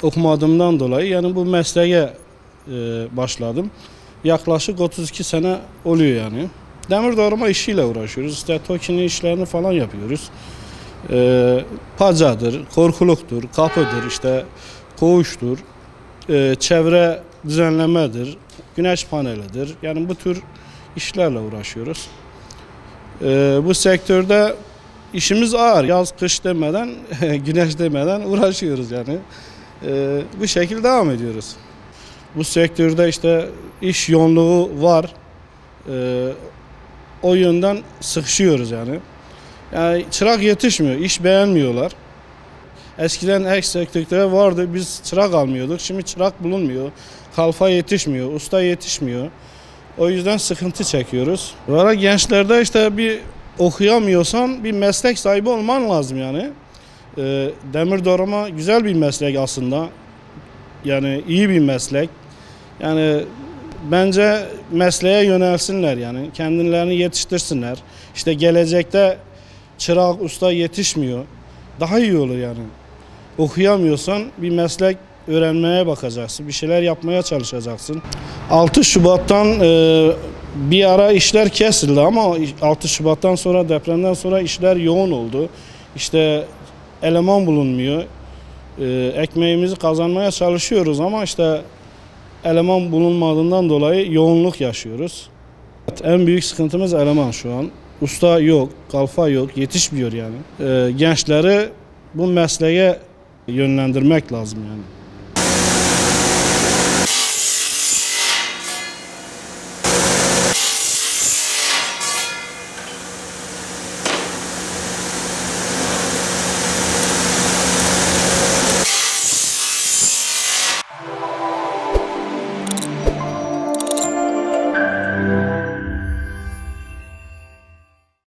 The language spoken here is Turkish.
okumadığımdan dolayı yani bu mesleğe başladım. Yaklaşık 32 sene oluyor yani. Demir doğrama işiyle uğraşıyoruz. İşte TOKİ'nin işlerini falan yapıyoruz. Pacadır, korkuluktur, kapıdır, işte koğuştur, çevre düzenlemedir, güneş panelidir. Yani bu tür işlerle uğraşıyoruz. Bu sektörde işimiz ağır. Yaz, kış demeden, güneş demeden uğraşıyoruz yani. Bu şekilde devam ediyoruz. Bu sektörde işte iş yoğunluğu var. O yönden sıkışıyoruz yani. Yani çırak yetişmiyor, iş beğenmiyorlar. Eskiden her sektörde vardı, biz çırak almıyorduk. Şimdi çırak bulunmuyor, kalfa yetişmiyor, usta yetişmiyor. O yüzden sıkıntı çekiyoruz. Valla gençlerde işte bir okuyamıyorsan bir meslek sahibi olman lazım yani. Demir doğrama güzel bir meslek aslında. Yani iyi bir meslek. Yani bence mesleğe yönelsinler yani. Kendilerini yetiştirsinler. İşte gelecekte çırak, usta yetişmiyor. Daha iyi olur yani. Okuyamıyorsan bir meslek öğrenmeye bakacaksın. Bir şeyler yapmaya çalışacaksın. 6 Şubat'tan bir ara işler kesildi ama 6 Şubat'tan sonra, depremden sonra işler yoğun oldu. İşte eleman bulunmuyor. Ekmeğimizi kazanmaya çalışıyoruz ama işte eleman bulunmadığından dolayı yoğunluk yaşıyoruz. En büyük sıkıntımız eleman şu an. Usta yok, kalfa yok, yetişmiyor yani. Gençleri bu mesleğe yönlendirmek lazım yani.